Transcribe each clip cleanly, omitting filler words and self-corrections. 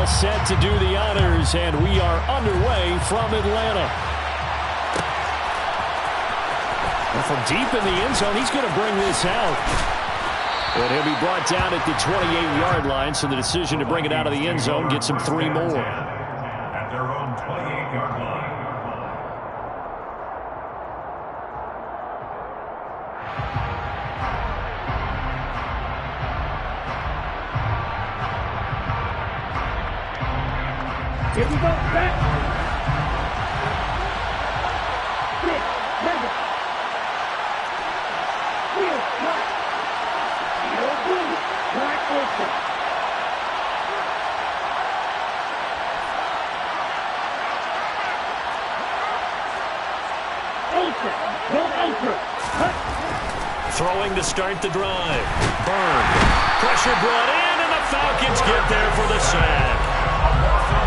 set to do the honors, and we are underway from Atlanta. And from deep in the end zone, he's going to bring this out. And he'll be brought down at the 28-yard line, so the decision to bring it out of the end zone gets him 3 more. At their own 28-yard line. Here we go, back. Six, seven. Wheel, right. No good. Right open. Anchor. No anchor. Cut. Throwing to start the drive. Burn. Pressure brought in, and the Falcons get there for the sack.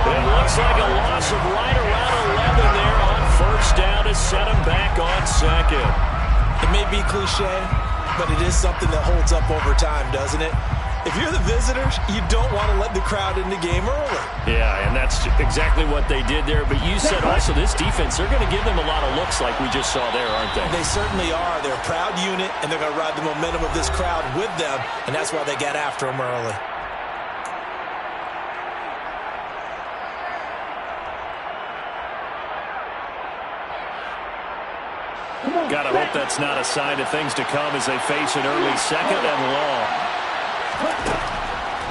It looks like a loss of right around 11 there on first down to set him back on second. It may be cliche, but it is something that holds up over time, doesn't it? If you're the visitors, you don't want to let the crowd in the game early. Yeah, and that's exactly what they did there. But you said also this defense, they're going to give them a lot of looks like we just saw there, aren't they? They certainly are. They're a proud unit, and they're going to ride the momentum of this crowd with them, and that's why they got after them early. Got to hope that's not a sign of things to come as they face an early second and long.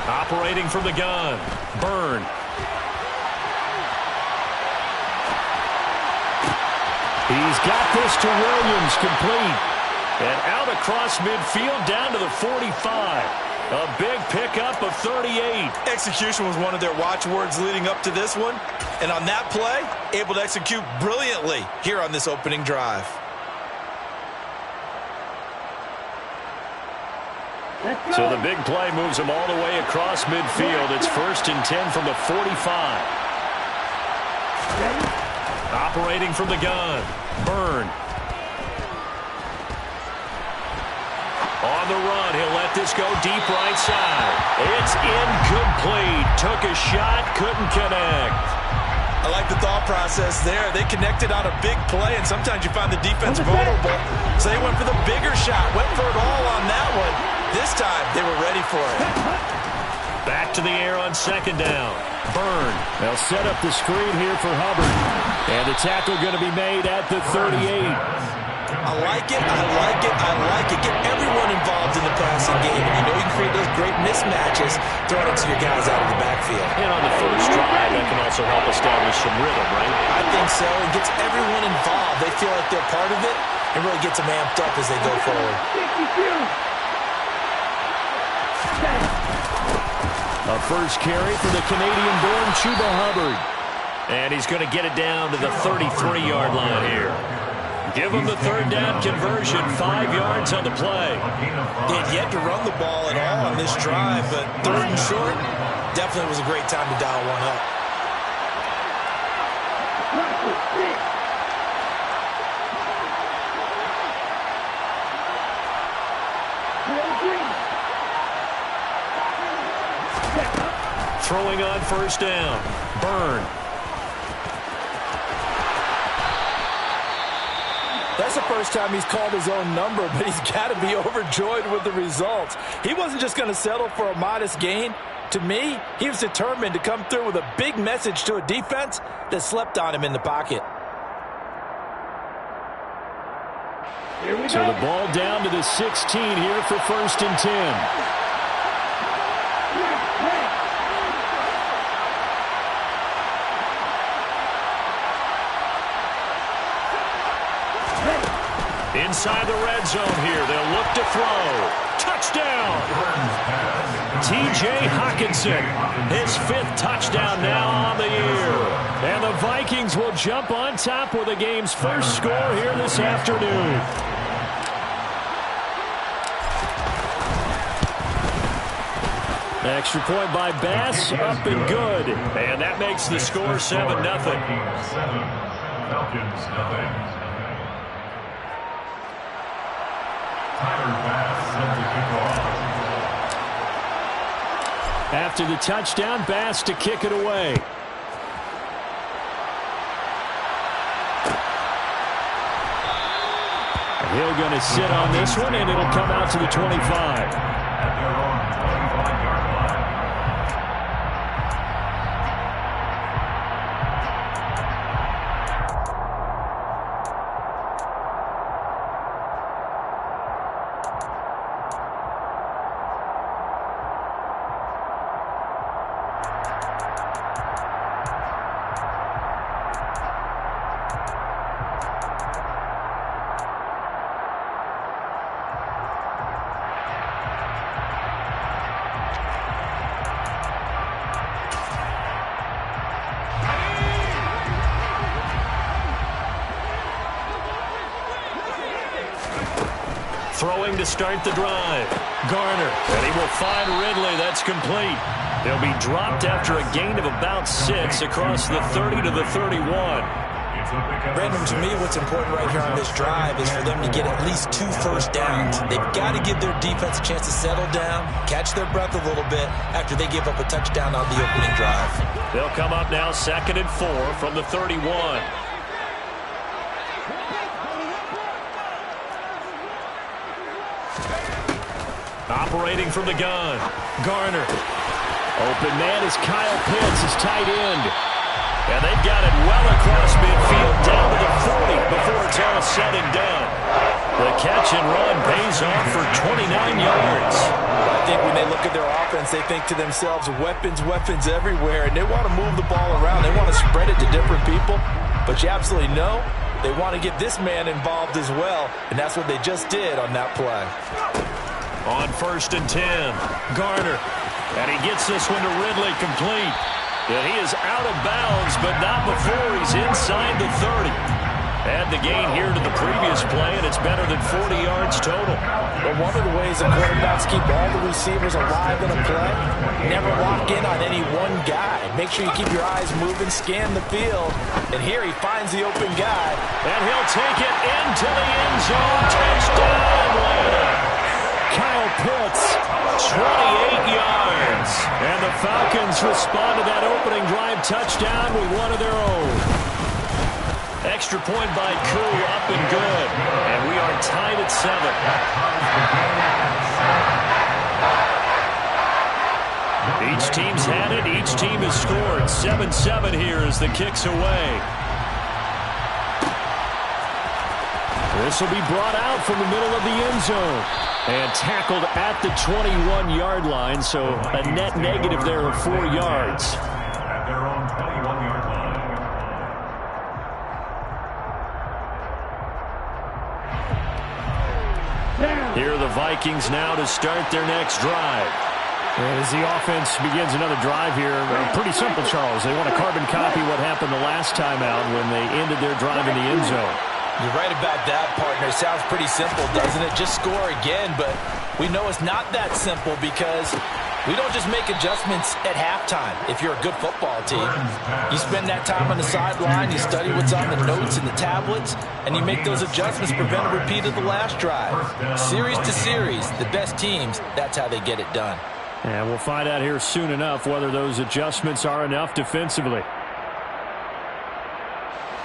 Operating from the gun. Burn. He's got this to Williams, complete. And out across midfield down to the 45. A big pickup of 38. Execution was one of their watchwords leading up to this one. And on that play, able to execute brilliantly here on this opening drive. So the big play moves him all the way across midfield. It's 1st and 10 from the 45. Operating from the gun. Burn. On the run, he'll let this go deep right side. It's incomplete. Took a shot, couldn't connect. I like the thought process there. They connected on a big play, and sometimes you find the defense vulnerable. So they went for the bigger shot, went for it all on that one. This time, they were ready for it. Back to the air on second down. Burn. They'll set up the screen here for Hubbard. And the tackle going to be made at the 38. I like it, I like it, I like it. Get everyone involved in the passing game. And you know you can create those great mismatches throwing it to your guys out of the backfield. And on the first drive, that can also help establish some rhythm, right? I think so. It gets everyone involved. They feel like they're part of it and really gets them amped up as they go forward. A first carry for the Canadian-born Chuba Hubbard. And he's going to get it down to the 33-yard line here. Give him the third down conversion, 5 yards on the play. He had yet to run the ball at all on this drive, but 3rd and short, definitely was a great time to dial one up. Throwing on first down. Burn. That's the first time he's called his own number, but he's got to be overjoyed with the results. He wasn't just going to settle for a modest gain. To me, he was determined to come through with a big message to a defense that slept on him in the pocket. So the ball down to the 16 here for 1st and 10. Inside the red zone here. They'll look to throw. Touchdown! T.J. Hockenson, his 5th touchdown now on the year. And the Vikings will jump on top with the game's first score here this afternoon. Extra point by Bass, up and good. And that makes the score 7-0. Falcons, nothing. Tyler Bass set to kick off. After the touchdown, Bass to kick it away. He'll going to sit on this one, and it'll come out to the 25. At their own 25-yard line. Throwing to start the drive. Garner, and he will find Ridley. That's complete. He'll be dropped after a gain of about 6 across the 30 to the 31. Brandon, to me, what's important right here on this drive is for them to get at least 2 first downs. They've got to give their defense a chance to settle down, catch their breath a little bit after they give up a touchdown on the opening drive. They'll come up now 2nd and 4 from the 31. Operating from the gun. Garner. Open man is Kyle Pitts, his tight end. And they've got it well across midfield down to the 40 before it's all said and done. The catch and run pays off for 29 yards. I think when they look at their offense, they think to themselves, weapons, weapons everywhere, and they want to move the ball around. They want to spread it to different people. But you absolutely know they want to get this man involved as well, and that's what they just did on that play. On 1st and 10, Garner. And he gets this one to Ridley complete. And he is out of bounds, but not before he's inside the 30. Add the gain here to the previous play, and it's better than 40 yards total. But one of the ways that quarterbacks keep all the receivers alive in a play, never lock in on any one guy. Make sure you keep your eyes moving, scan the field. And here he finds the open guy. And he'll take it into the end zone. Touchdown! Kyle Pitts, 28 yards. And the Falcons respond to that opening drive touchdown with one of their own. Extra point by Koo, up and good. And we are tied at 7. Each team's had it. Each team has scored. 7-7 here as the kick's away. This will be brought out from the middle of the end zone. And tackled at the 21-yard line, so a net negative there of 4 yards. At their own 21-yard line. Here are the Vikings now to start their next drive. As the offense begins another drive here, pretty simple, Charles. They want to carbon copy what happened the last time out when they ended their drive in the end zone. You're right about that, partner. Sounds pretty simple, doesn't it? Just score again, but we know it's not that simple because we don't just make adjustments at halftime if you're a good football team. You spend that time on the sideline, you study what's on the notes and the tablets, and you make those adjustments, prevent a repeat of the last drive. Series to series, the best teams, that's how they get it done. And we'll find out here soon enough whether those adjustments are enough defensively.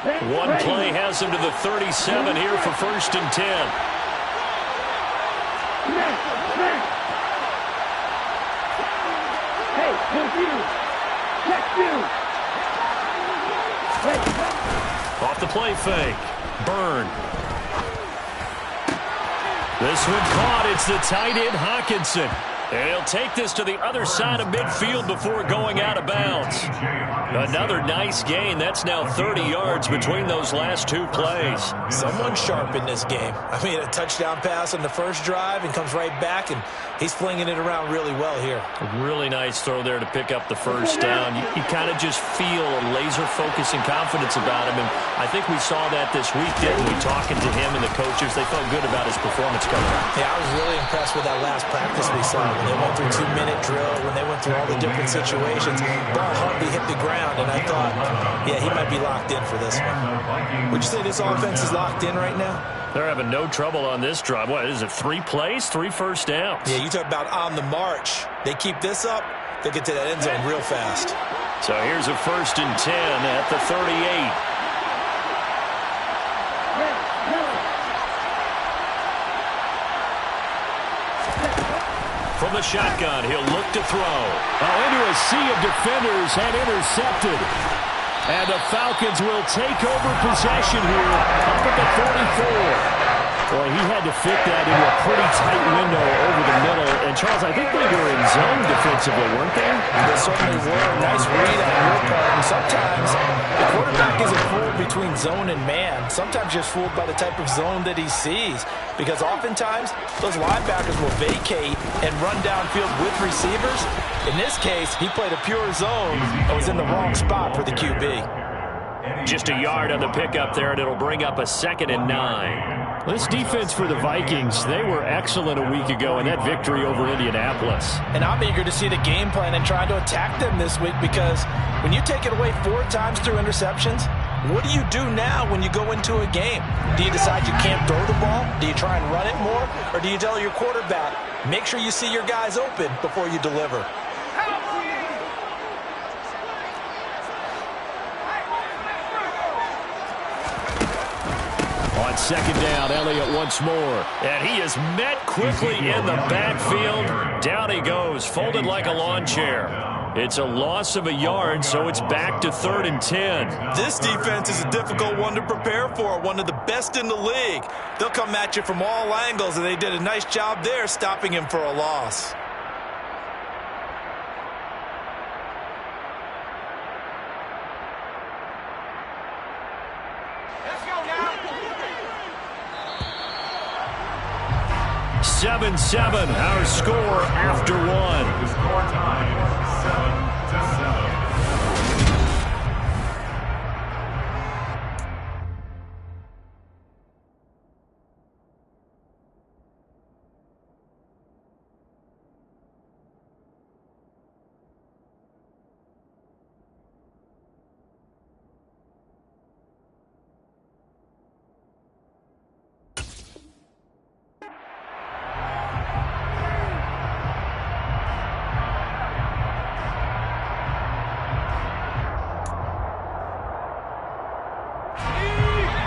One play has him to the 37 here for 1st and 10. Hey, Off the play fake. Byrne. This one caught. It's the tight end, Hockenson. And he'll take this to the other side of midfield before going out of bounds. Another nice gain. That's now 30 yards between those last 2 plays. Someone's sharp in this game. I mean, a touchdown pass on the first drive and comes right back, and he's flinging it around really well here. A really nice throw there to pick up the first down. You kind of just feel a laser focus and confidence about him, and I think we saw that this week, didn't we? Talking to him and the coaches, they felt good about his performance coming out. Yeah, I was really impressed with that last practice we saw. When they went through 2-minute drill, when they went through all the different situations, ball hardly hit the ground, and I thought, yeah, he might be locked in for this one. Would you say this offense is locked in right now? They're having no trouble on this drive. What is it, 3 plays, 3 first downs? Yeah, you talk about on the march. They keep this up, They'll get to that end zone real fast. So here's a 1st and 10 at the 38. From the shotgun, he'll look to throw. Into a sea of defenders and intercepted. And the Falcons will take over possession here up at the 44. Boy, he had to fit that into a pretty tight window over the middle. And, Charles, I think they were in zone defensively, weren't they? They certainly were. Nice read on your part. And sometimes the quarterback isn't fooled between zone and man. Sometimes you're fooled by the type of zone that he sees. Because oftentimes, those linebackers will vacate and run downfield with receivers. In this case, he played a pure zone and was in the wrong spot for the QB. Just a yard on the pickup there, and it'll bring up a 2nd and 9. This defense for the Vikings, they were excellent a week ago in that victory over Indianapolis. And I'm eager to see the game plan and trying to attack them this week, because when you take it away 4 times through interceptions, what do you do now when you go into a game? Do you decide you can't throw the ball? Do you try and run it more? Or do you tell your quarterback, make sure you see your guys open before you deliver? On 2nd down, Elliott once more. And he is met quickly in the backfield. Down he goes, folded like a lawn chair. It's a loss of a yard, so it's back to 3rd and 10. This defense is a difficult one to prepare for, one of the best in the league. They'll come at you from all angles, and they did a nice job there stopping him for a loss. Let's go now. 7-7, our score after 1. The score time, 7-7.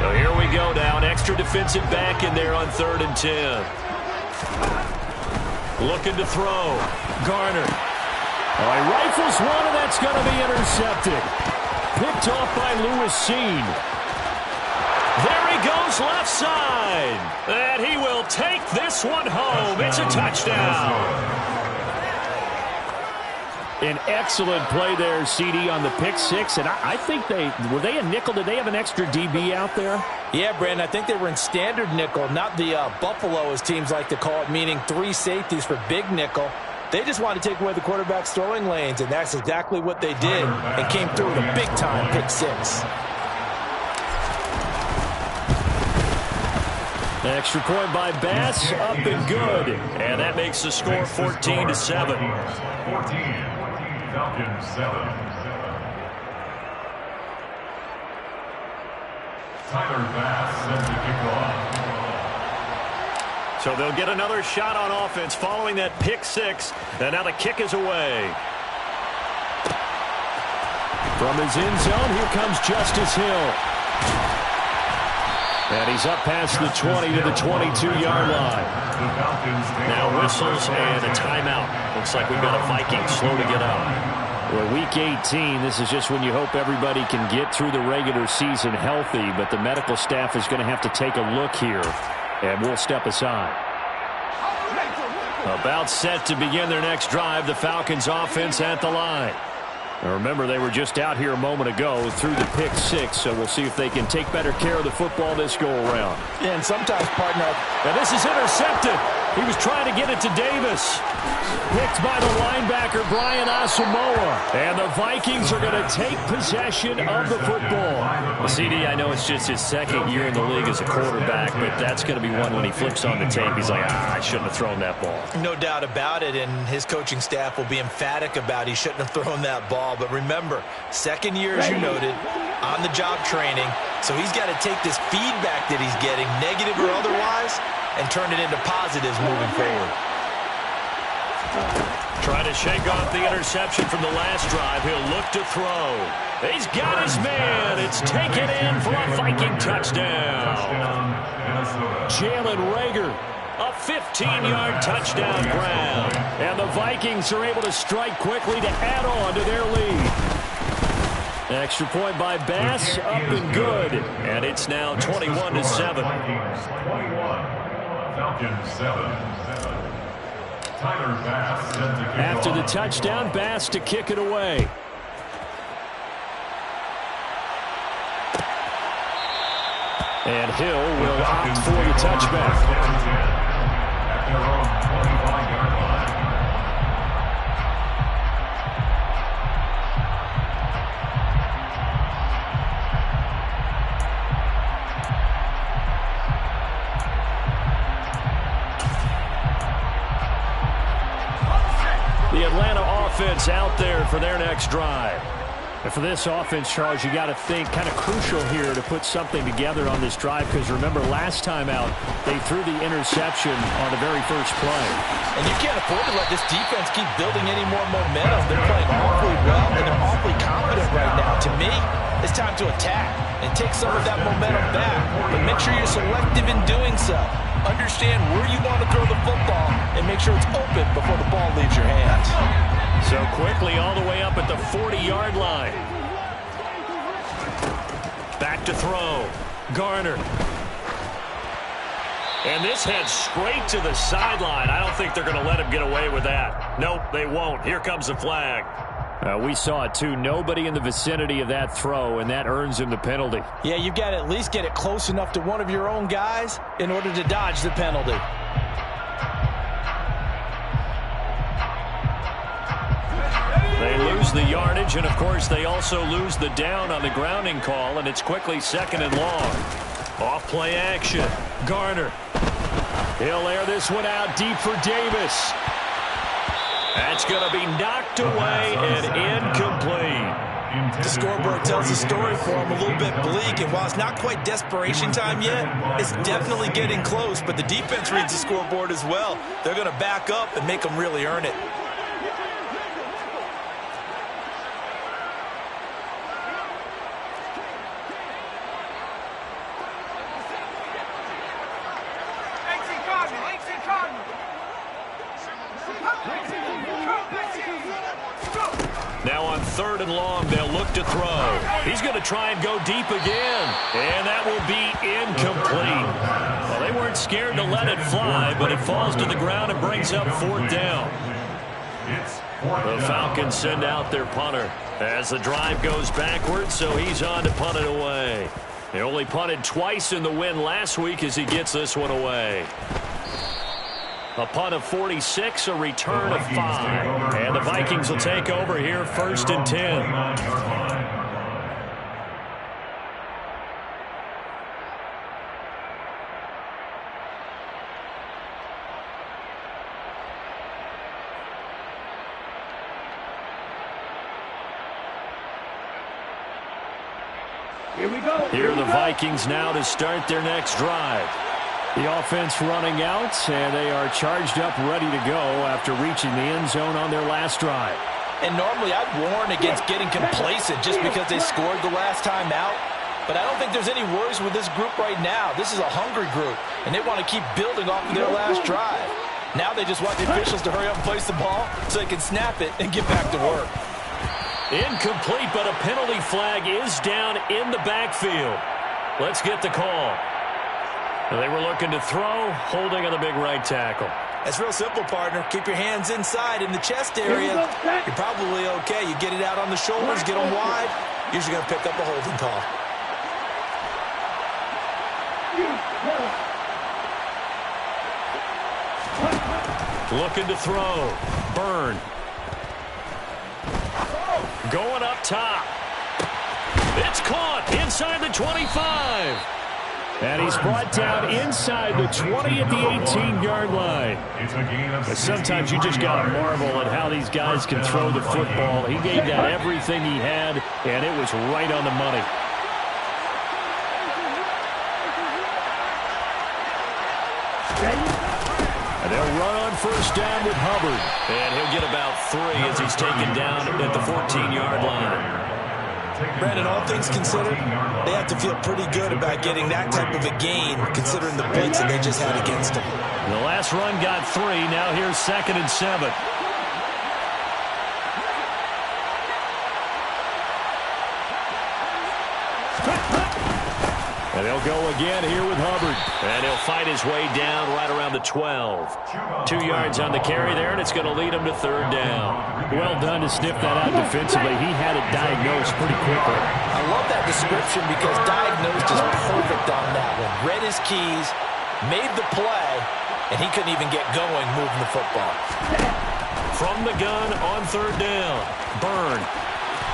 So here we go now, an extra defensive back in there on 3rd and 10. Looking to throw. Garner. Oh, he rifles one, and that's going to be intercepted. Picked off by Lewis Cine. There he goes left side. And he will take this one home. It's a touchdown. An excellent play there, CD, on the pick 6. And I think were they a nickel? Did they have an extra DB out there? Yeah, Brandon, I think they were in standard nickel, not the Buffalo, as teams like to call it, meaning 3 safeties for big nickel. They just wanted to take away the quarterback's throwing lanes, and that's exactly what they did, and came through with a big-time pick 6. Extra point by Bass, up and good. And that makes the score 14-7. 14. Falcons 7. Tyler Bass set to kick off. So they'll get another shot on offense following that pick 6. And now the kick is away. From his end zone, here comes Justice Hill. And he's up past the 20 to the 22-yard line. Now whistles and a timeout. Looks like we've got a Viking slow to get up. Well, week 18, this is just when you hope everybody can get through the regular season healthy, but the medical staff is going to have to take a look here, and we'll step aside. About set to begin their next drive, the Falcons offense at the line. Now remember, they were just out here a moment ago through the pick 6, so we'll see if they can take better care of the football this go-around. Yeah, and sometimes, partner, and this is intercepted. He was trying to get it to Davis. Picked by the linebacker, Brian Asamoah. And the Vikings are going to take possession of the football. Well, CD, I know it's just his 2nd year in the league as a quarterback, but that's going to be one when he flips on the tape. He's like, I shouldn't have thrown that ball. No doubt about it, and his coaching staff will be emphatic about he shouldn't have thrown that ball. But remember, 2nd year, as you noted, on-the-job training, so he's got to take this feedback that he's getting, negative or otherwise, and turn it into positives moving forward. Trying to shake off the interception from the last drive. He'll look to throw. He's got his man. It's taken in for a Viking touchdown. Jalen Reagor, a 15-yard touchdown grab. And the Vikings are able to strike quickly to add on to their lead. Extra point by Bass, up and good. And it's now 21-7. Falcons 7. Tyler Bass set to kick After the off. touchdown, Bass to kick it away. And Hill will opt for the touchback. At their own 25-yard line. The Atlanta offense out there for their next drive. And for this offense, Charles, you got to think kind of crucial here to put something together on this drive, because remember last time out they threw the interception on the very first play. And you can't afford to let this defense keep building any more momentum. They're playing awfully well, and they're awfully confident right now. To me, it's time to attack and take some of that momentum back. But make sure you're selective in doing so. Understand where you want to throw the football and make sure it's open before the ball leaves your hands. So quickly all the way up at the 40-yard line. Back to throw. Garner. And this heads straight to the sideline. I don't think they're going to let him get away with that. Nope, they won't. Here comes the flag. We saw it too. Nobody in the vicinity of that throw, and that earns him the penalty. Yeah, you've got to at least get it close enough to one of your own guys in order to dodge the penalty. They lose the yardage, and of course they also lose the down on the grounding call, and it's quickly second and long. Off play action. Garner. He'll air this one out deep for Davis. That's going to be knocked away and incomplete. The scoreboard tells the story for him a little bit bleak, and while it's not quite desperation time yet, it's definitely getting close, but the defense reads the scoreboard as well. They're going to back up and make them really earn it. Now on third and long, they'll look to throw. He's going to try and go deep again. And that will be incomplete. Well, they weren't scared to let it fly, but it falls to the ground and brings up fourth down. The Falcons send out their punter as the drive goes backwards, so he's on to punt it away. He only punted twice in the win last week as he gets this one away. A punt of 46, a return of 5. And the Vikings will take over here first and 10. Here we go. Here are the Vikings now to start their next drive. The offense running out, and they are charged up, ready to go after reaching the end zone on their last drive. And normally I'd warn against getting complacent just because they scored the last time out. But I don't think there's any worries with this group right now. This is a hungry group, and they want to keep building off of their last drive. Now they just want the officials to hurry up and place the ball so they can snap it and get back to work. Incomplete, but a penalty flag is down in the backfield. Let's get the call. They were looking to throw, holding on the big right tackle. That's real simple, partner. Keep your hands inside in the chest area. You're probably okay. You get it out on the shoulders, get them wide. Usually going to pick up a holding call. Looking to throw. Byrne. Going up top. It's caught inside the 25. And he's brought down inside the 20 at the 18-yard line. But sometimes you just got to marvel at how these guys can throw the football. He gave that everything he had, and it was right on the money. And they'll run on first down with Hubbard. And he'll get about 3 as he's taken down at the 14-yard line. Brandon, all things considered, they have to feel pretty good about getting that type of a gain, considering the blitz that they just had against them. The last run got 3. Now here's 2nd and 7. And they'll go again here with Hubbard. And he'll fight his way down right around the 12. 2 yards on the carry there, and it's going to lead him to 3rd down. Well done to sniff that out defensively. He had it diagnosed pretty quickly. I love that description because diagnosed is perfect on that one. Read his keys, made the play, and he couldn't even get going moving the football. From the gun on 3rd down, Byrne.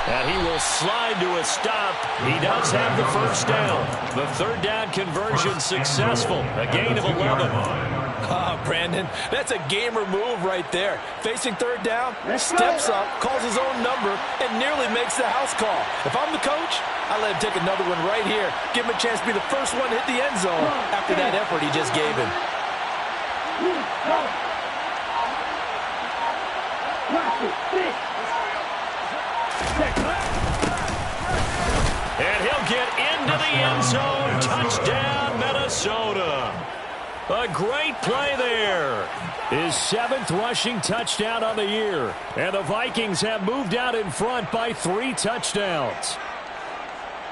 And he will slide to a stop. He does have the first down. The 3rd down conversion successful. A gain of 11. Brandon, that's a gamer move right there. Facing 3rd down, steps up, calls his own number, and nearly makes the house call. If I'm the coach, I let him take another one right here. Give him a chance to be the first one to hit the end zone after that effort he just gave him. And he'll get into the end zone. Touchdown, Minnesota. A great play there. His 7th rushing touchdown on the year. And the Vikings have moved out in front by 3 touchdowns.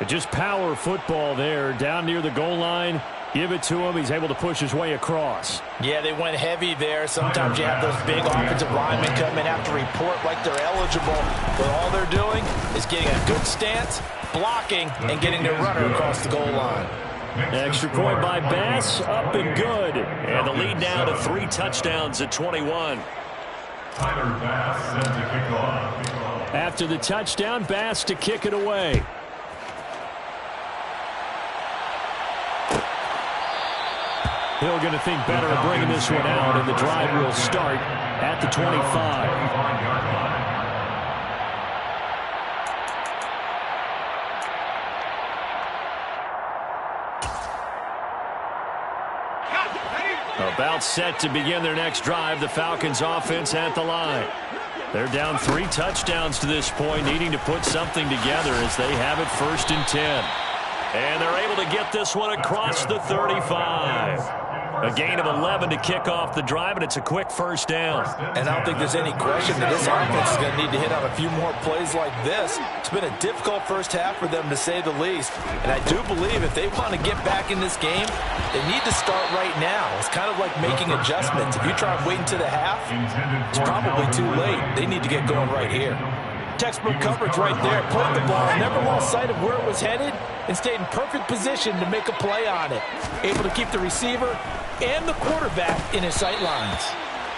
Just power football there down near the goal line. Give it to him. He's able to push his way across. Yeah, they went heavy there. Sometimes you have those big offensive linemen come in, have to report like they're eligible. But all they're doing is getting a good stance, blocking, and getting their runner across the goal line. Extra point by Bass, up and good. And the lead now to 3 touchdowns at 21. Tyler Bass set to kick off. After the touchdown, Bass to kick it away. Hill going to think better of bringing this one out, and the drive will start at the 25. About set to begin their next drive, the Falcons offense at the line. They're down 3 touchdowns to this point, needing to put something together as they have it 1st and 10. And they're able to get this one across the 35. A gain of 11 to kick off the drive, and it's a quick 1st down. And I don't think there's any question that this offense is going to need to hit on a few more plays like this. It's been a difficult first half for them, to say the least. And I do believe if they want to get back in this game, they need to start right now. It's kind of like making adjustments. If you try and wait until the half, it's probably too late. They need to get going right here. Textbook coverage right there. Played the ball, never lost sight of where it was headed, and stayed in perfect position to make a play on it. Able to keep the receiver and the quarterback in his sight lines.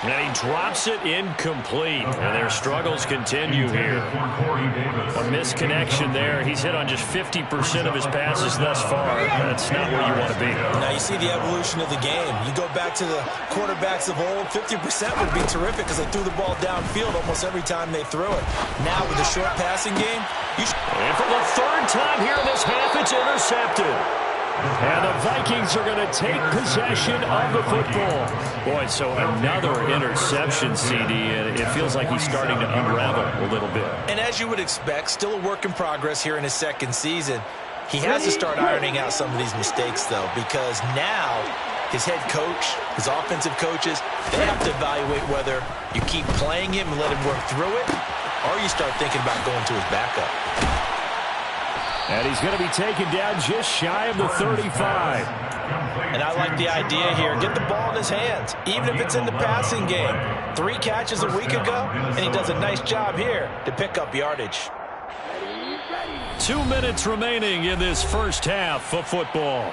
And he drops it incomplete. And their struggles continue here. A misconnection there. He's hit on just 50% of his passes thus far. That's not where you want to be. Now you see the evolution of the game. You go back to the quarterbacks of old, 50% would be terrific because they threw the ball downfield almost every time they threw it. Now with the short passing game, and for the 3rd time here in this half, it's intercepted. And the Vikings are going to take possession of the football. Boy, so another interception, CD, and it feels like he's starting to unravel a little bit. And as you would expect, still a work in progress here in his 2nd season. He has to start ironing out some of these mistakes, though, because now his head coach, his offensive coaches, they have to evaluate whether you keep playing him and let him work through it, or you start thinking about going to his backup. And he's going to be taken down just shy of the 35. And I like the idea here. Get the ball in his hands, even if it's in the passing game. 3 catches a week ago, and he does a nice job here to pick up yardage. 2 minutes remaining in this first half of football.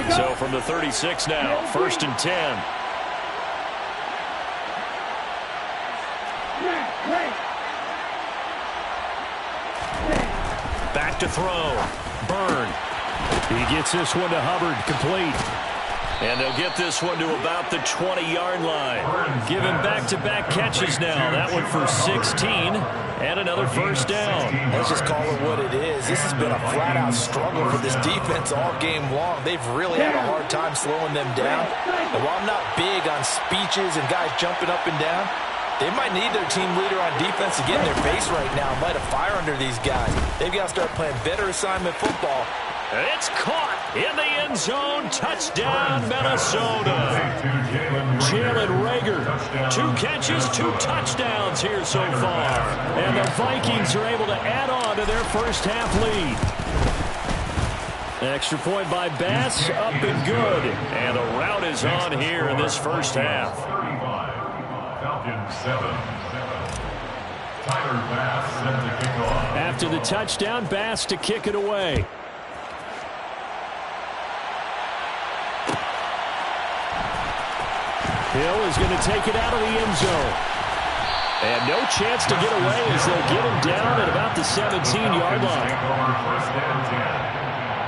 So from the 36 now, 1st and 10. Back to throw. Byrne. He gets this one to Hubbard, complete. And they'll get this one to about the 20-yard line. Giving back-to-back catches now. That one for 16 and another first down. Let's just call it what it is. This has been a flat-out struggle for this defense all game long. They've really had a hard time slowing them down. And while I'm not big on speeches and guys jumping up and down, they might need their team leader on defense to get in their face right now and light a fire under these guys. They've got to start playing better assignment football. It's caught in the end zone. Touchdown, Minnesota. Jalen Reagor, 2 catches, 2 touchdowns here so far. And the Vikings are able to add on to their first half lead. Extra point by Bass, up and good. And the route is on here in this first half. 35, Falcons 7. Tyler Bass set to kick off. After the touchdown, Bass to kick it away. Hill is going to take it out of the end zone. And no chance to get away as they'll get him down at about the 17-yard line. First and 10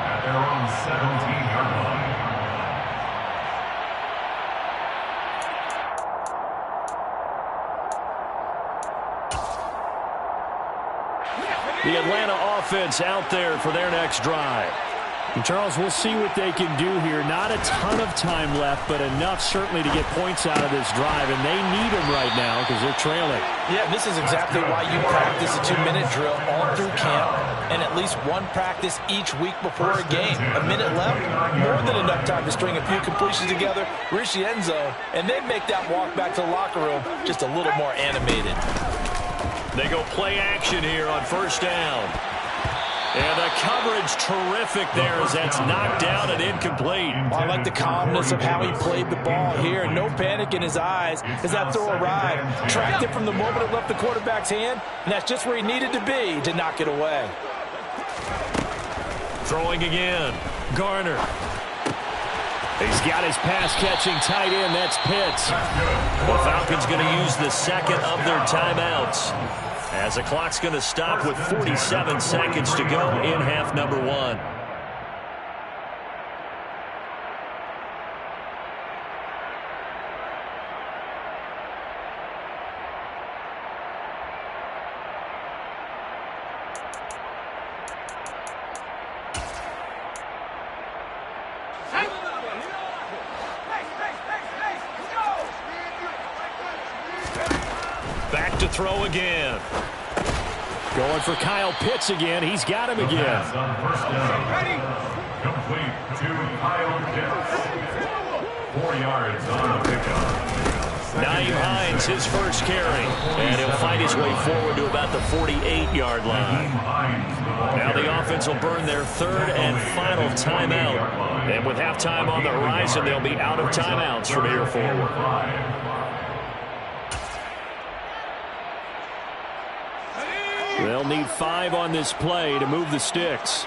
at their own 17-yard line. The Atlanta offense out there for their next drive. And Charles, we'll see what they can do here. Not a ton of time left, but enough certainly to get points out of this drive, and they need them right now because they're trailing. Yeah, this is exactly why you practice a 2-minute drill all through camp and at least one practice each week before a game. A minute left, more than enough time to string a few completions together, reach the end zone, and then make that walk back to the locker room just a little more animated. They go play action here on first down. And the coverage terrific there as that's knocked down and incomplete. Well, I like the calmness of how he played the ball here. No panic in his eyes as that throw arrived. Tracked it from the moment it left the quarterback's hand, and that's just where he needed to be to knock it away. Throwing again. Garner. He's got his pass-catching tight end. That's Pitts. The Falcons going to use the second of their timeouts, as the clock's going to stop with 47 seconds to go in half number 1. Back to throw again. Going for Kyle Pitts again. He's got him again. Pass on first down. Complete to Kyle Pitts. 4 yards on the pickup. Naeem Hines, his first carry. And he'll find his way forward to about the 48-yard line. Now the offense will burn their third and final timeout. And with halftime on the horizon, they'll be out of timeouts from here forward. They'll need 5 on this play to move the sticks.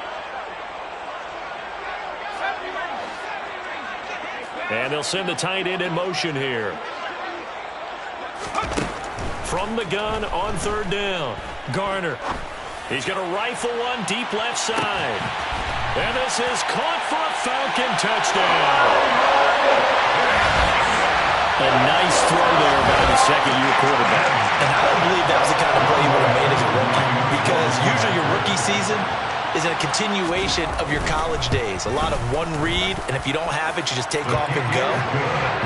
And they'll send the tight end in motion here. From the gun on third down, Garner. He's going to rifle one deep left side. And this is caught for a Falcon touchdown. A nice throw there by the second-year quarterback. And I don't believe that was the kind of play you would have made as a rookie, because usually your rookie season is a continuation of your college days. A lot of one read, and if you don't have it, you just take off and go.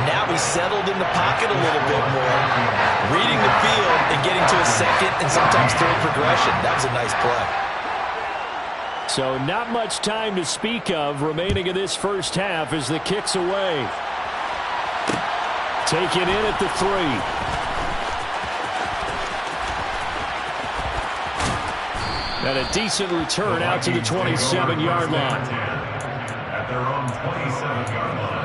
Now he's settled in the pocket a little bit more, reading the field and getting to a second and sometimes third progression. That was a nice play. So not much time to speak of remaining in this first half as the kick's away. Taken in at the 3. And a decent return out to the 27-yard line. At their own 27-yard line.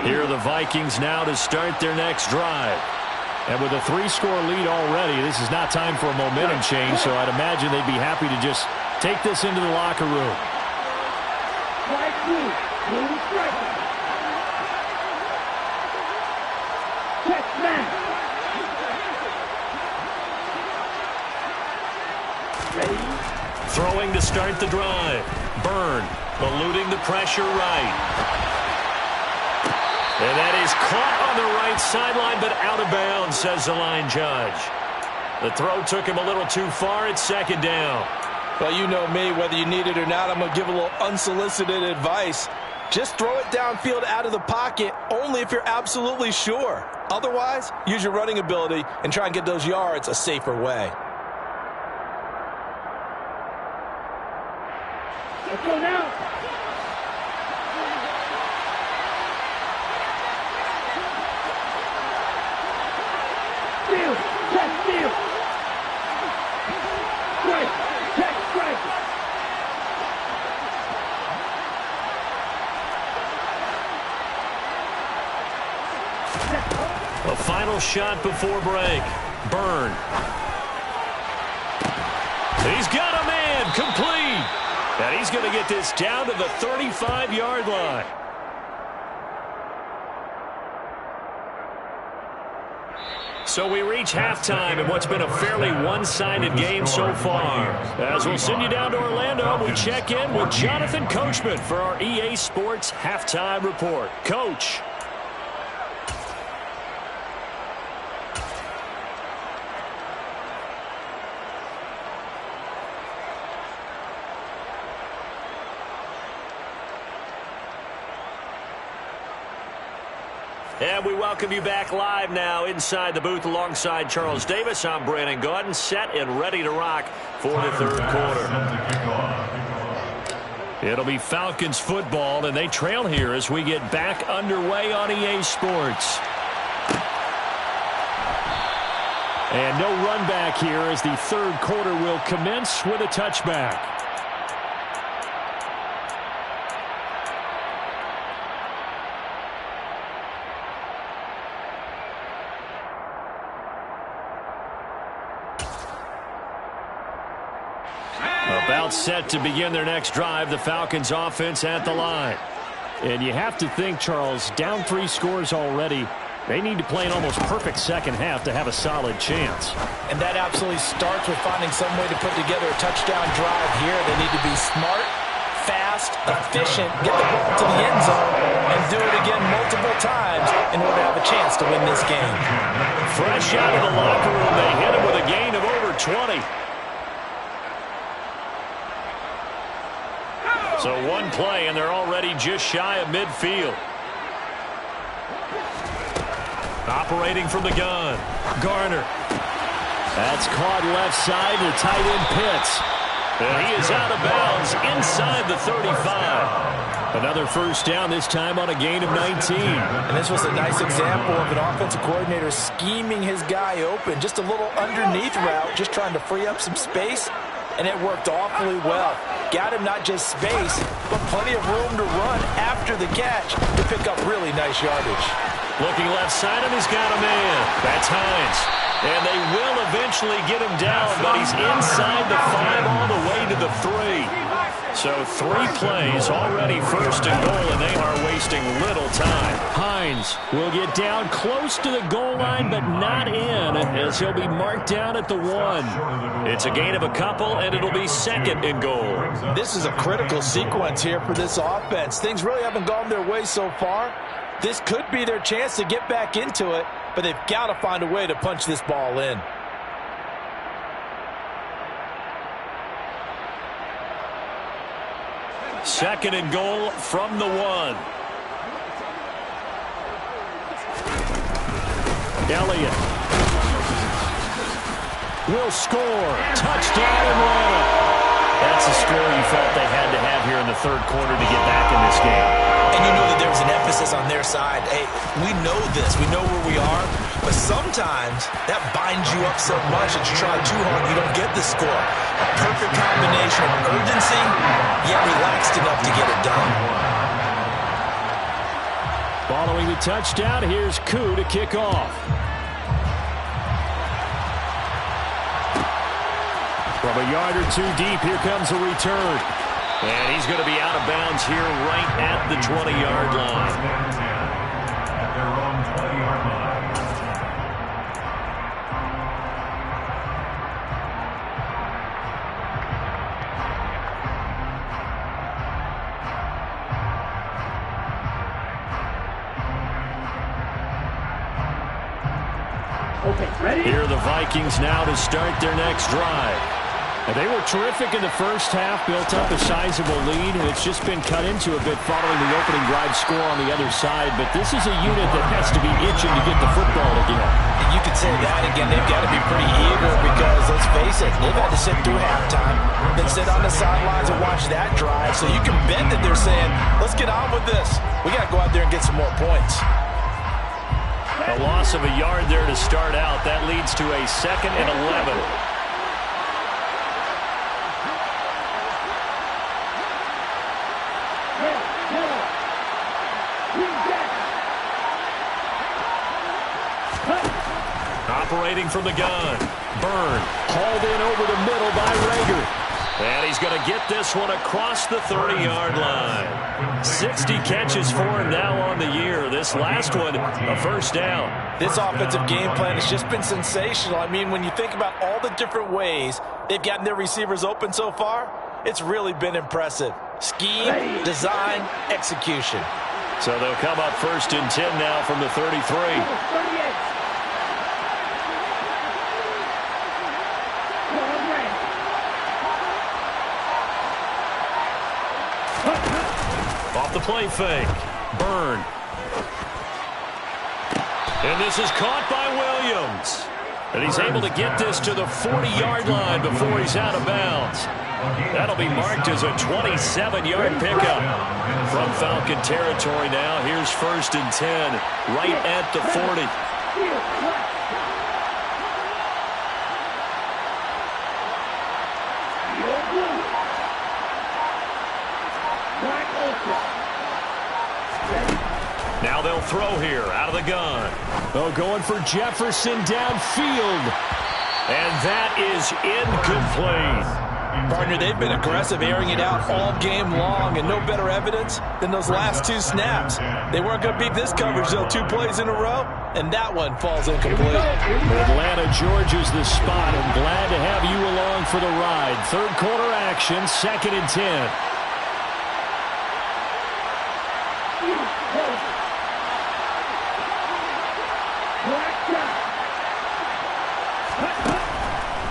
Here are the Vikings now to start their next drive. And with a 3-score lead already, this is not time for a momentum change, so I'd imagine they'd be happy to just take this into the locker room. Blue striker. Check man. Ready? Throwing to start the drive. Byrne eluding the pressure right. And that is caught on the right sideline, but out of bounds, says the line judge. The throw took him a little too far. It's second down. Well, you know me, whether you need it or not, I'm going to give a little unsolicited advice. Just throw it downfield out of the pocket only if you're absolutely sure. Otherwise, use your running ability and try and get those yards a safer way. Let's go now. Steal. Check steal. Strike. Check strike. A final shot before break. Byrne. He's got a man. Complete. And he's going to get this down to the 35-yard line. So we reach halftime in what's been a fairly one-sided game so far. As we'll send you down to Orlando, we check in with Jonathan Coachman for our EA Sports Halftime Report. Coach. And we welcome you back live now inside the booth alongside Charles Davis. I'm Brandon Gaudin, set and ready to rock for the third quarter. It'll be Falcons football, and they trail here as we get back underway on EA Sports. And no run back here as the third quarter will commence with a touchback. About set to begin their next drive, the Falcons offense at the line. And you have to think, Charles, down 3 scores already. They need to play an almost perfect second half to have a solid chance. And that absolutely starts with finding some way to put together a touchdown drive here. They need to be smart, fast, efficient, get the ball to the end zone, and do it again multiple times in order to have a chance to win this game. Fresh out of the locker room, they hit him with a gain of over 20. So one play, and they're already just shy of midfield. Operating from the gun, Garner. That's caught left side to tight end Pitts. And he is out of bounds inside the 35. Another first down, this time on a gain of 19. And this was a nice example of an offensive coordinator scheming his guy open. Just a little underneath route, just trying to free up some space. And it worked awfully well. Got him not just space, but plenty of room to run after the catch to pick up really nice yardage. Looking left side, and he's got a man. That's Hines. And they will eventually get him down, but he's inside the 5 all the way to the 3. So 3 plays already first and goal, and they are wasting little time. Hines will get down close to the goal line, but not in, as he'll be marked down at the 1. It's a gain of a couple, and it'll be second and goal. This is a critical sequence here for this offense. Things really haven't gone their way so far. This could be their chance to get back into it, but they've got to find a way to punch this ball in. Second and goal from the 1. Elliott will score. Touchdown, Atlanta. That's a score you felt they had to have here in the third quarter to get back in this game. And you know that there was an emphasis on their side. Hey, we know this. We know where we are. But sometimes that binds you up so much that you try too hard, you don't get the score. A perfect combination of urgency, yet relaxed enough to get it done. Following the touchdown, here's Koo to kick off. From a yard or 2 deep, here comes a return. And he's going to be out of bounds here right at the 20-yard line. At their own 20-yard line. Okay, ready? Here are the Vikings now to start their next drive. They were terrific in the first half, built up a sizable lead, and it's just been cut into a bit following the opening drive score on the other side. But this is a unit that has to be itching to get the football again. And you could say that again. They've got to be pretty eager because, let's face it, they've had to sit through halftime, then sit on the sidelines and watch that drive. So you can bet that they're saying, let's get on with this. We got to go out there and get some more points. A loss of a yard there to start out. That leads to a 2nd and 11. Operating from the gun. Byrne hauled in over the middle by Rager. And he's going to get this one across the 30-yard line. 60 catches for him now on the year. This last one, a first down. This offensive game plan has just been sensational. I mean, when you think about all the different ways they've gotten their receivers open so far, it's really been impressive. Scheme, design, execution. So they'll come up 1st and 10 now from the 33. 38. Off the play fake. Byrne. And this is caught by Williams. And he's able to get this to the 40-yard line before he's out of bounds. That'll be marked as a 27-yard pickup. From Falcon territory now, here's 1st and 10, right at the 40. Now they'll throw here out of the gun. Oh, going for Jefferson downfield. And that is incomplete. Partner, they've been aggressive, airing it out all game long, and no better evidence than those last 2 snaps. They weren't going to beat this coverage, though, 2 plays in a row, and that one falls incomplete. Atlanta, Georgia's the spot. I'm glad to have you along for the ride. 3rd quarter action, 2nd and 10.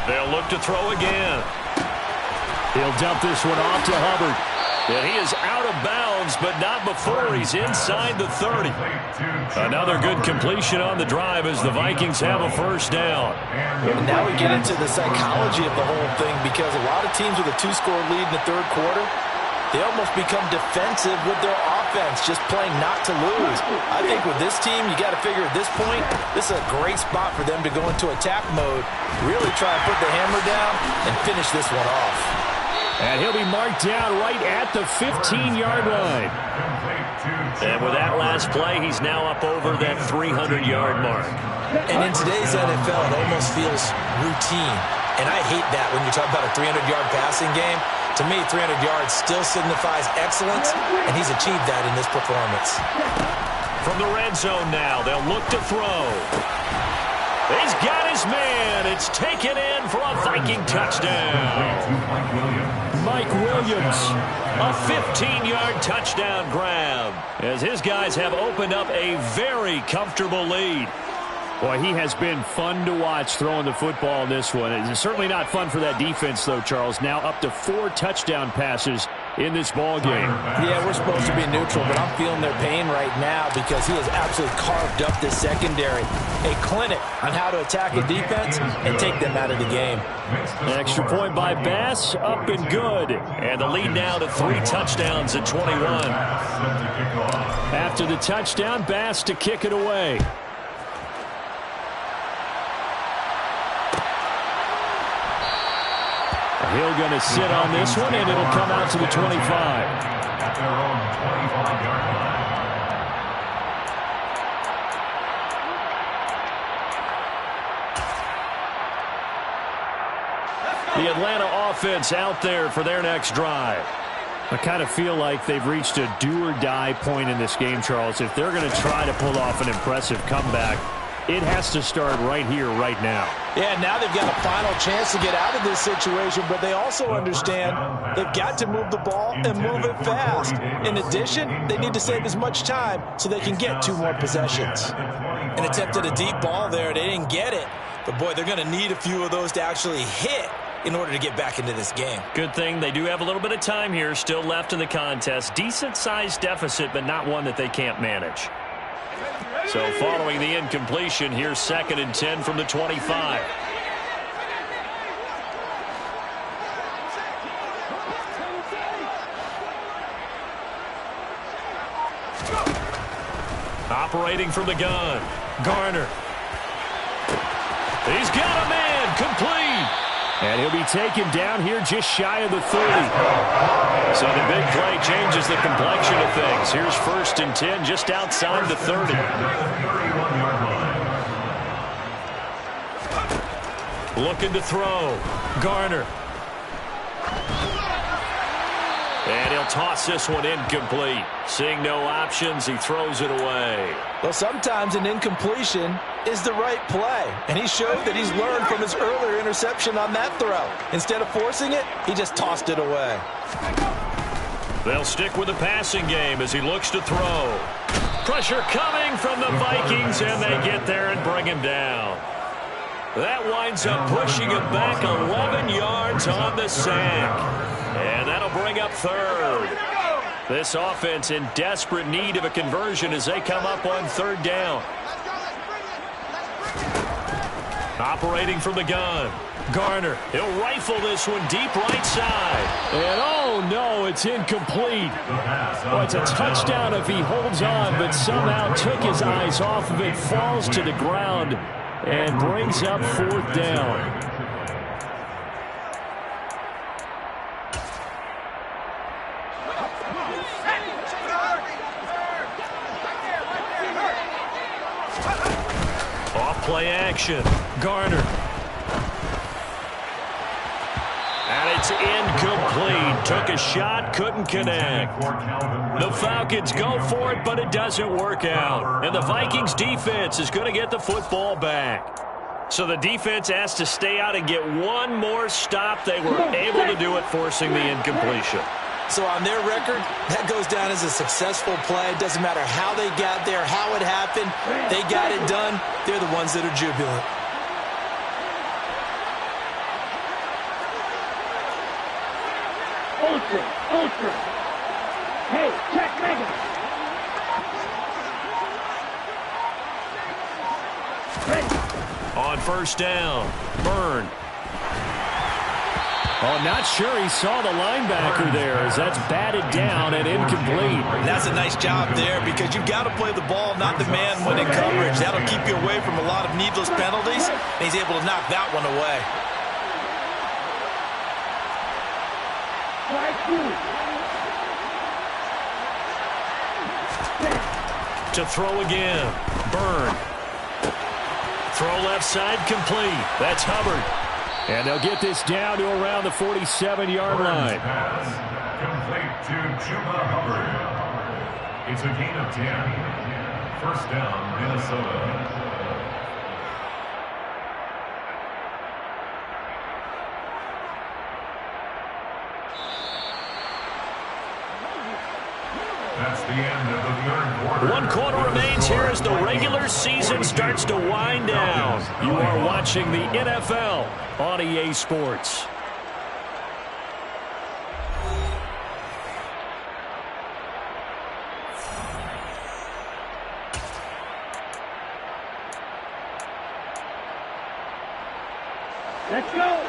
They'll look to throw again. He'll dump this one off to Hubbard. And he is out of bounds, but not before he's inside the 30. Another good completion on the drive as the Vikings have a first down. And now we get into the psychology of the whole thing, because a lot of teams with a 2-score lead in the 3rd quarter, they almost become defensive with their offense, just playing not to lose. I think with this team, you got to figure at this point, this is a great spot for them to go into attack mode, really try and put the hammer down and finish this one off. And he'll be marked down right at the 15-yard line. And with that last play, he's now up over that 300-yard mark. And in today's NFL, it almost feels routine. And I hate that when you talk about a 300-yard passing game. To me, 300 yards still signifies excellence, and he's achieved that in this performance. From the red zone now, they'll look to throw. He's got his man. It's taken in for a Viking touchdown. Mike Williams. A 15-yard touchdown grab as his guys have opened up a very comfortable lead. Boy, he has been fun to watch throwing the football in this one. It's certainly not fun for that defense, though, Charles. Now up to 4 touchdown passes in this ball game. Yeah, we're supposed to be neutral, but I'm feeling their pain right now because he has absolutely carved up this secondary. A clinic on how to attack a defense and take them out of the game. Extra point by Bass, up and good. And the lead now to 3 touchdowns at 21. After the touchdown, Bass to kick it away. Hill going to sit on this one, and it'll come out to the 25. At their own 25-yard line. The Atlanta offense out there for their next drive. I kind of feel like they've reached a do-or-die point in this game, Charles. If they're going to try to pull off an impressive comeback, it has to start right here, right now. Yeah, now they've got a final chance to get out of this situation, but they also understand they've got to move the ball and move it fast. In addition, they need to save as much time so they can get 2 more possessions. An attempt at a deep ball there. They didn't get it. But, boy, they're going to need a few of those to actually hit in order to get back into this game. Good thing they do have a little bit of time here still left in the contest. Decent-sized deficit, but not one that they can't manage. So following the incompletion, here's 2nd and 10 from the 25. Operating from the gun, Garner. He's got a man, complete. And he'll be taken down here just shy of the 30. So the big play changes the complexion of things. Here's 1st and 10 just outside the 30. Looking to throw. Garner. And he'll toss this one incomplete. Seeing no options, he throws it away. Well, sometimes an incompletion is the right play, and he showed that he's learned from his earlier interception on that throw. Instead of forcing it, he just tossed it away. They'll stick with the passing game as he looks to throw. Pressure coming from the Vikings, and they get there and bring him down. That winds up pushing him back 11 yards on the sack. And that'll bring up 3rd. This offense in desperate need of a conversion as they come up on 3rd down. Operating from the gun. Garner, he'll rifle this one deep right side. And oh no, it's incomplete. Well, it's a touchdown if he holds on, but somehow took his eyes off of it, falls to the ground, and brings up 4th down. Play action. Garner. And it's incomplete. Took a shot, couldn't connect. The Falcons go for it, but it doesn't work out. And the Vikings defense is going to get the football back. So the defense has to stay out and get one more stop. They were able to do it, forcing the incompletion. So on their record, that goes down as a successful play. It doesn't matter how they got there, how it happened. They got it done. They're the ones that are jubilant. Ultra. Hey, check Mega. Ready. On 1st down, Byrne. Oh, not sure he saw the linebacker there as that's batted down and incomplete. And that's a nice job there because you've got to play the ball, not the man when in coverage. That'll keep you away from a lot of needless penalties, and he's able to knock that one away. To throw again, Byrne. Throw left side, complete. That's Hubbard. And they'll get this down to around the 47-yard line. Pass complete to Chuba Hubbard. It's a gain of 10. 1st down, Minnesota. That's the end of the 3rd quarter. 1 quarter remains here as the regular season starts to wind down. You are watching the NFL on EA Sports. Let's go.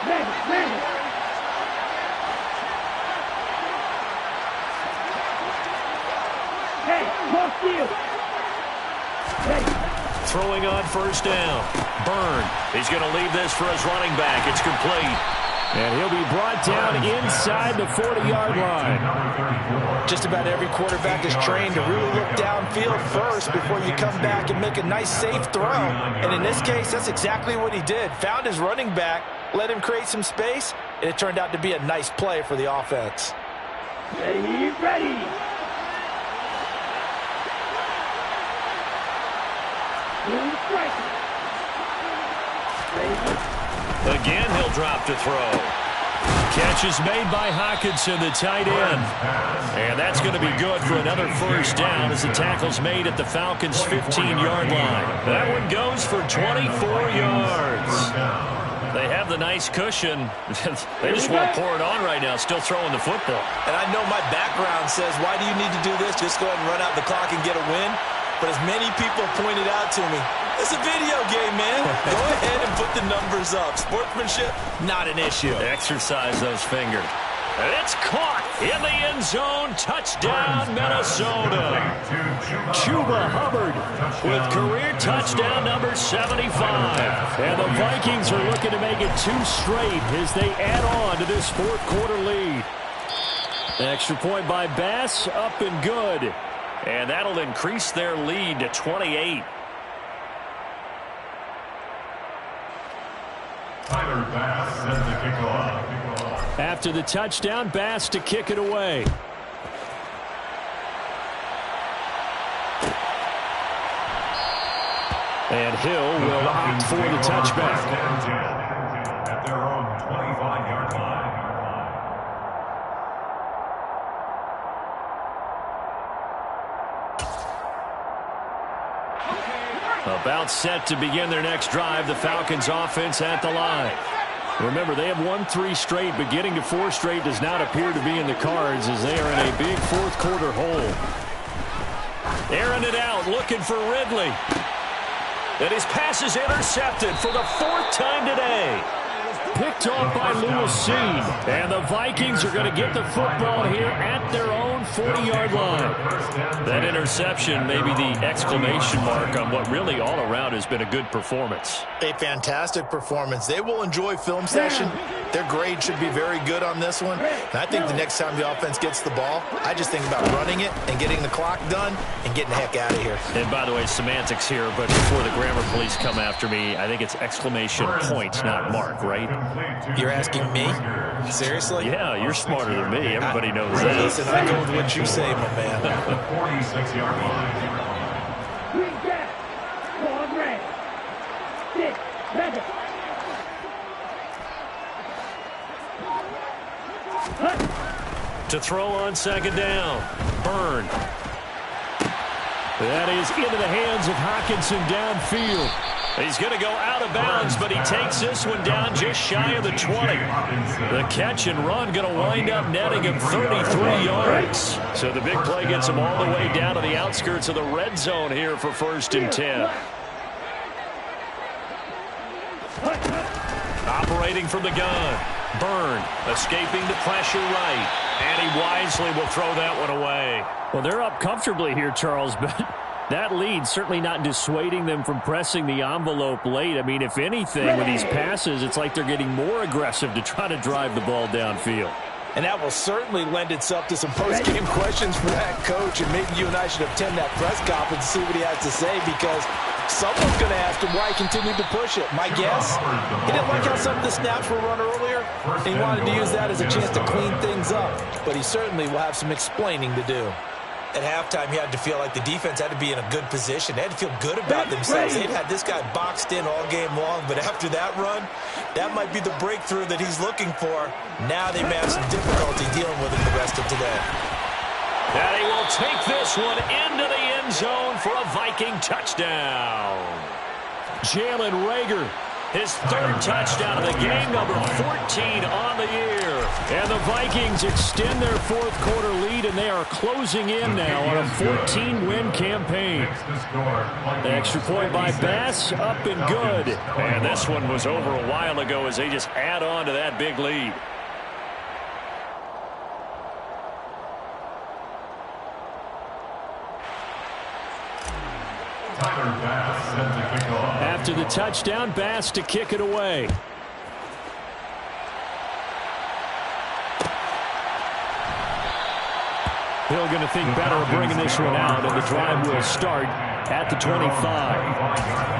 Ready. Hey, cross field. Ready. Throwing on 1st down. Byrne. He's going to leave this for his running back. It's complete. And he'll be brought down inside the 40-yard line. Just about every quarterback is trained to really look downfield first before you come back and make a nice, safe throw. And in this case, that's exactly what he did. Found his running back, let him create some space, and it turned out to be a nice play for the offense. Ready, ready. Again, he'll drop to throw. Catch is made by Hockenson, the tight end. And that's going to be good for another first down as the tackle's made at the Falcons' 15-yard line. That one goes for 24 yards. They have the nice cushion. They just want to pour it on right now, still throwing the football. And I know my background says, why do you need to do this? Just go ahead and run out the clock and get a win. But as many people pointed out to me, it's a video game, man. Go ahead and put the numbers up. Sportsmanship, not an issue. Exercise those fingers. And it's caught in the end zone. Touchdown, Minnesota. Chuba Hubbard with career touchdown number 75. And the Vikings are looking to make it 2 straight as they add on to this fourth quarter lead. Extra point by Bass, up and good. And that'll increase their lead to 28. Tyler Bass sends the kickoff. After the touchdown, Bass to kick it away. And Hill will opt for the touchback. At their own 25-yard line. About set to begin their next drive, the Falcons offense at the line. Remember, they have won 3 straight, but getting to 4 straight does not appear to be in the cards as they are in a big fourth quarter hole. Airing it out, looking for Ridley. And his pass is intercepted for the 4th time today. Picked off by Lewis Cine. And the Vikings are going to get the football here at their own 40-yard line. That interception may be the exclamation mark on what really all around has been a good performance. A fantastic performance. They will enjoy film session. Their grade should be very good on this one. And I think the next time the offense gets the ball, I just think about running it and getting the clock done and getting the heck out of here. And by the way, semantics here, but before the grammar police come after me, I think it's exclamation point, not mark, right? You're asking me? Seriously? Yeah, you're smarter than me. Everybody knows that. Listen, I go with what you say, my man. 46-yard line. Green gas. Squad red. 6, 7. To throw on second down. Byrne. That is into the hands of Hockenson downfield. He's going to go out of bounds, but he takes this one down just shy of the 20. The catch and run going to wind up netting him 33 yards. So the big play gets him all the way down to the outskirts of the red zone here for 1st and 10. Operating from the gun. Byrne escaping the pressure right. And he wisely will throw that one away. Well, they're up comfortably here, Charles, but that lead certainly not dissuading them from pressing the envelope late. I mean, if anything, with these passes, it's like they're getting more aggressive to try to drive the ball downfield. And that will certainly lend itself to some post-game questions for that coach. And maybe you and I should attend that press conference and see what he has to say, because someone's going to ask him why he continued to push it. My guess, he didn't like how some of the snaps were run earlier, and he wanted to use that as a chance to clean things up. But he certainly will have some explaining to do. At halftime, he had to feel like the defense had to be in a good position. They had to feel good about themselves. They'd had this guy boxed in all game long, but after that run, that might be the breakthrough that he's looking for. Now they may have some difficulty dealing with him the rest of today. And he will take this one into the end zone for a Viking touchdown. Jalen Reagor, his 3rd touchdown of the game, number 14 on the year. And the Vikings extend their 4th quarter lead, and they are closing in now on a 14-win campaign. Extra point by Bass, up and good. And this one was over a while ago as they just add on to that big lead. Tyler Bass sends the kickoff. After the touchdown, Bass to kick it away. Hill going to think better of bringing this one out, and the drive will start at the 25.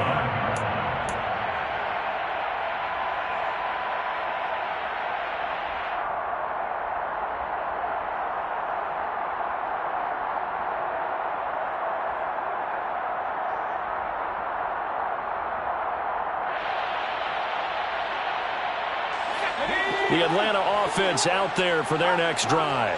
The Atlanta offense out there for their next drive.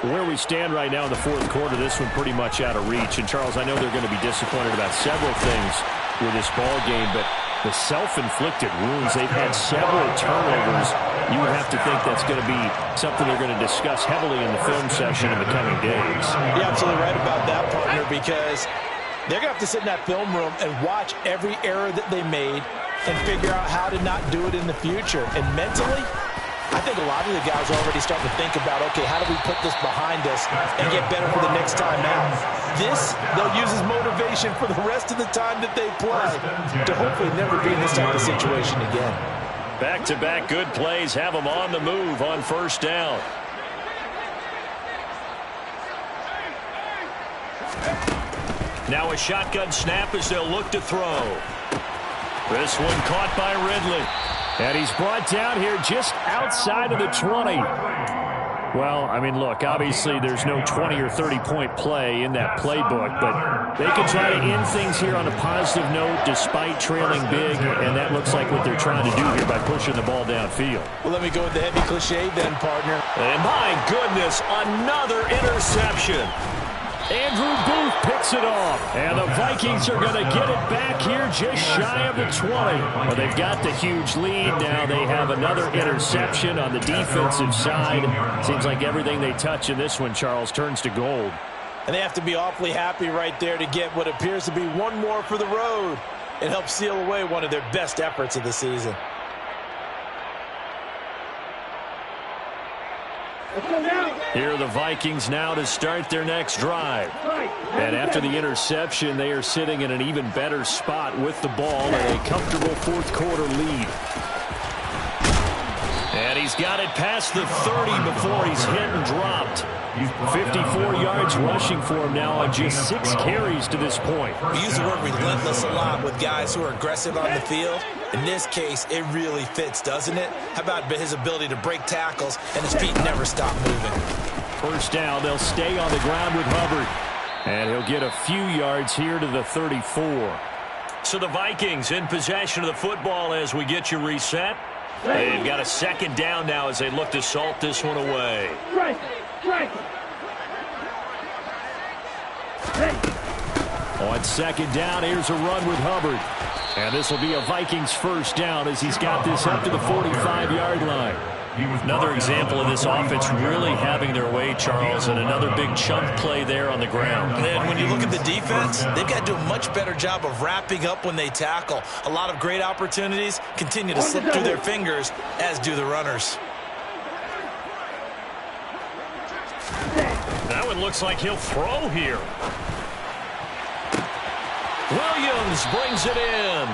Where we stand right now in the fourth quarter, this one pretty much out of reach. And, Charles, I know they're going to be disappointed about several things with this ball game, but the self-inflicted wounds, they've had several turnovers. You would have to think that's going to be something they're going to discuss heavily in the film session in the coming days. You're absolutely right about that, partner, because they're going to have to sit in that film room and watch every error that they made and figure out how to not do it in the future. And mentally, I think a lot of the guys are already starting to think about, okay, how do we put this behind us and get better for the next time out? This, they'll use as motivation for the rest of the time that they play to hopefully never be in this type of situation again. Back-to-back good plays have them on the move on first down. Now a shotgun snap as they'll look to throw. This one caught by Ridley. And he's brought down here just outside of the 20. Well, I mean, look, obviously there's no 20 or 30-point play in that playbook, but they can try to end things here on a positive note despite trailing big, and that looks like what they're trying to do here by pushing the ball downfield. Well, let me go with the heavy cliche then, partner. And my goodness, another interception. Andrew Booth picks it off, and the Vikings are going to get it back here just shy of the 20. Well, they've got the huge lead. Now they have another interception on the defensive side. Seems like everything they touch in this one, Charles, turns to gold. And they have to be awfully happy right there to get what appears to be one more for the road. It helps seal away one of their best efforts of the season. Here are the Vikings now to start their next drive. And after the interception, they are sitting in an even better spot with the ball and a comfortable fourth quarter lead. And he's got it past the 30 before he's hit and dropped. 54 yards rushing for him now on just 6 carries to this point. We use the word relentless a lot with guys who are aggressive on the field. In this case, it really fits, doesn't it? How about his ability to break tackles and his feet never stop moving? First down, they'll stay on the ground with Hubbard. And he'll get a few yards here to the 34. So the Vikings in possession of the football as we get you reset. They've got a second down now as they look to salt this one away. On second down, here's a run with Hubbard. And this will be a Vikings first down as he's got this up to the 45-yard line. Another example of this offense really having their way, Charles, and another big chunk play there on the ground. And when you look at the defense, they've got to do a much better job of wrapping up when they tackle. A lot of great opportunities continue to slip through their fingers, as do the runners. That one looks like he'll throw here. Williams brings it in.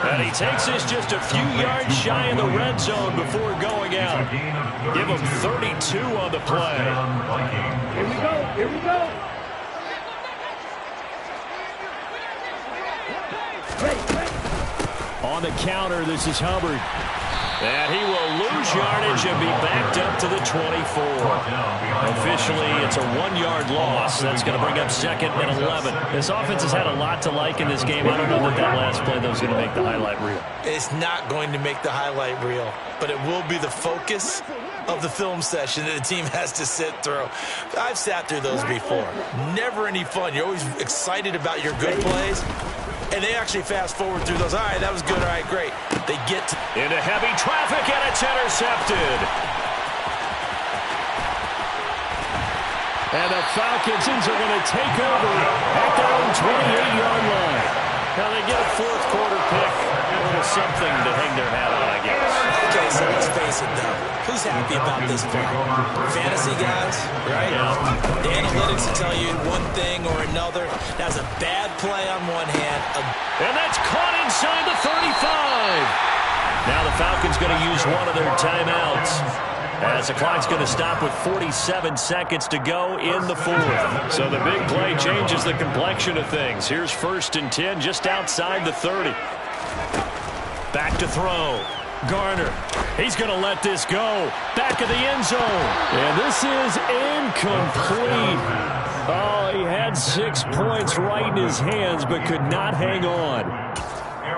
And he takes this just a few yards shy of the red zone before going out. Give him 32 on the play. Here we go. Here we go. On the counter, this is Hubbard. And he will lose yardage and be backed up to the 24. Officially, it's a 1-yard loss. That's going to bring up second and 11. This offense has had a lot to like in this game. I don't know that last play, though, is going to make the highlight reel. It's not going to make the highlight reel, but it will be the focus of the film session that the team has to sit through. I've sat through those before. Never any fun. You're always excited about your good plays. And they actually fast forward through those. All right, that was good. All right, great. They get into heavy traffic, and it's intercepted. And the Falcons are going to take over at their own 28-yard line. Now they get a fourth quarter pick. A little something to hang their hat on, I guess. Okay, so let's face it, though. Who's happy about this play? Fantasy guys, right? Yeah. The analytics will tell you one thing or another. That's a bad play on one hand. And that's caught inside the 35. Now the Falcons going to use one of their timeouts. As the clock's going to stop with 47 seconds to go in the fourth. So the big play changes the complexion of things. Here's 1st and 10 just outside the 30. Back to throw. Garner. He's going to let this go. Back of the end zone. And this is incomplete. Oh, he had 6 points right in his hands but could not hang on.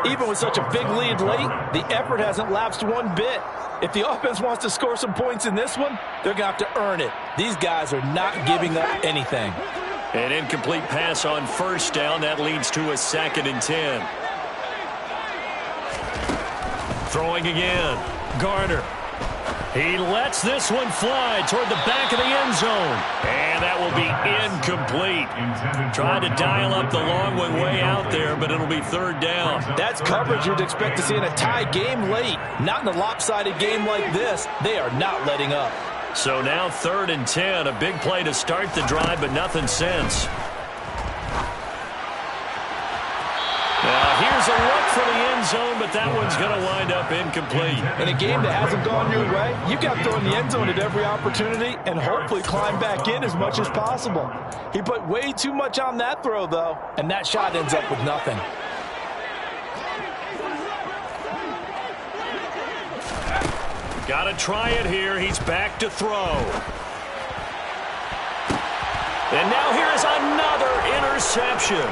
Even with such a big lead late, the effort hasn't lapsed one bit. If the offense wants to score some points in this one, they're going to have to earn it. These guys are not giving up anything. An incomplete pass on 1st down. That leads to a 2nd and 10. Throwing again. Garner. He lets this one fly toward the back of the end zone. And that will be incomplete. Trying to dial up the long one way out there, but it'll be 3rd down. That's coverage you'd expect to see in a tie game late. Not in a lopsided game like this. They are not letting up. So now 3rd and 10. A big play to start the drive, but nothing since. Here's a look for the end zone, but that one's going to wind up incomplete. In a game that hasn't gone your way, you've got to throw in the end zone at every opportunity and hopefully climb back in as much as possible. He put way too much on that throw, though, and that shot ends up with nothing. Got to try it here. He's back to throw. And now here is another interception.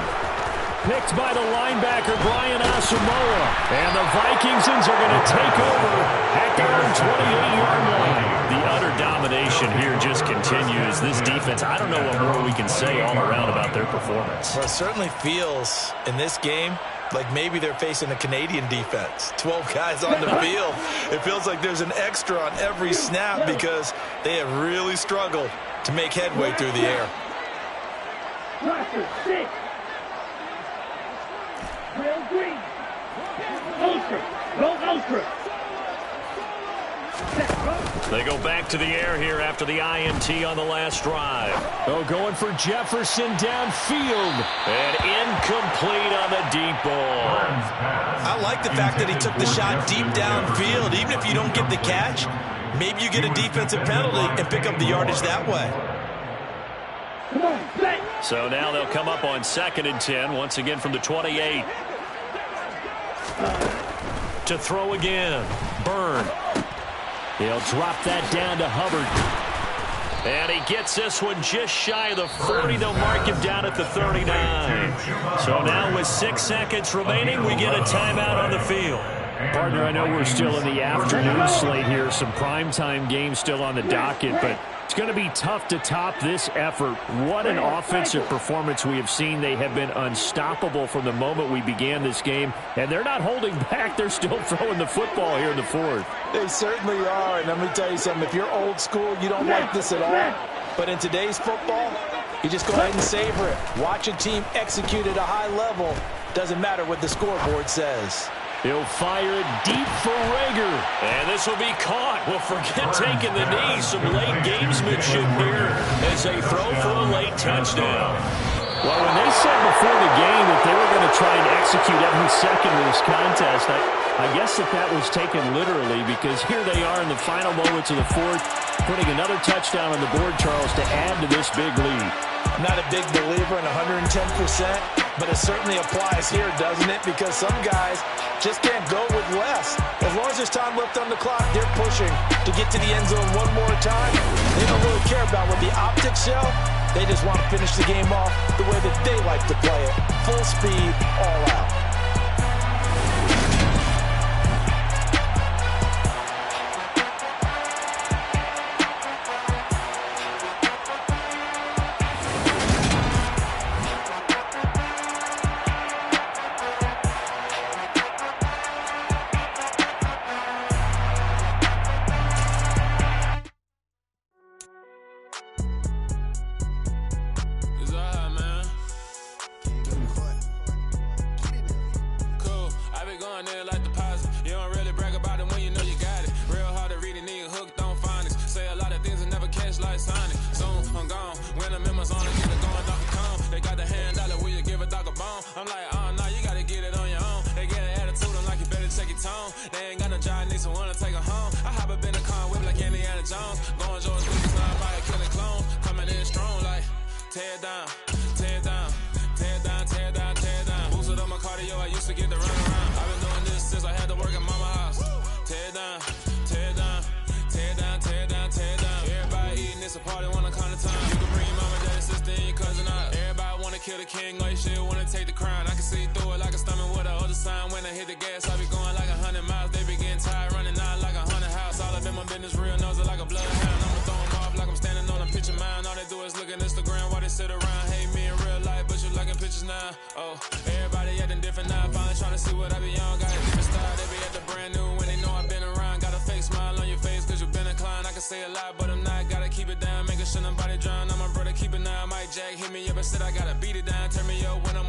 Picked by the linebacker, Brian Asamoah. And the Vikingsons are going to take over at their own 28-yard line. The utter domination here just continues. This defense, I don't know what more we can say all around about their performance. Well, it certainly feels in this game like maybe they're facing a Canadian defense. 12 guys on the field. It feels like there's an extra on every snap because they have really struggled to make headway through the air. Real green. Ultra. Go Ultra. They go back to the air here after the INT on the last drive. Oh, going for Jefferson downfield. And incomplete on the deep ball. I like the fact that he took the shot deep downfield. Even if you don't get the catch, maybe you get a defensive penalty and pick up the yardage that way. So now they'll come up on 2nd and 10, once again from the 28. To throw again. Byrne. He'll drop that down to Hubbard. And he gets this one just shy of the 40. They'll mark him down at the 39. So now with 6 seconds remaining, we get a timeout on the field. Partner, I know we're still in the afternoon slate here. Some primetime games still on the docket, but it's going to be tough to top this effort. What an offensive performance we have seen. They have been unstoppable from the moment we began this game, and they're not holding back. They're still throwing the football here in the fourth. They certainly are, and let me tell you something. If you're old school, you don't like this at all. But in today's football, you just go ahead and savor it. Watch a team execute at a high level. Doesn't matter what the scoreboard says. He'll fire it deep for Rager. And this will be caught. Well, forget taking the knee. Some late gamesmanship here as they throw for a late touchdown. Well, when they said before the game that they were going to try and execute every second of this contest, I guess that was taken literally, because here they are in the final moments of the fourth, putting another touchdown on the board, Charles, to add to this big lead. I'm not a big believer in 110%, but it certainly applies here, doesn't it? Because some guys just can't go with less. As long as there's time left on the clock, they're pushing to get to the end zone one more time. They don't really care about what the optics show. They just want to finish the game off the way that they like to play it. Full speed, all out. tear it down, tear it down, tear it down, tear it down, tear it down. Boosted up my cardio, I used to get the run around. I've been doing this since I had to work at mama house. Tear it down, tear it down, tear it down, tear it down, tear it down. Everybody eating, it's a party, wanna count the time. You can bring your mama, daddy, sister, and your cousin out. Everybody wanna kill the king, like shit, wanna take the crown. I can see through it like a stomach with a other sign. When I hit the gas, I be going like 100 miles. They be getting tired, running out like 100 house. All up in my business, real nose it like a bloodhound. I'ma throw them off like I'm standing on a picture mine. All they do is look at Instagram while they sit around. Hate me in real life, but you liking pictures now. Oh, everybody acting different now. Finally trying to see what I be on. Got a different style, they be at the brand new when they know I've been around. Got a fake smile on your face cause you been inclined. I can say a lot, but I'm not. Gotta keep it down, making sure nobody drown. I'm my brother, keep it now. Mike Jack hit me up and said I gotta beat it down. Turn me up when I'm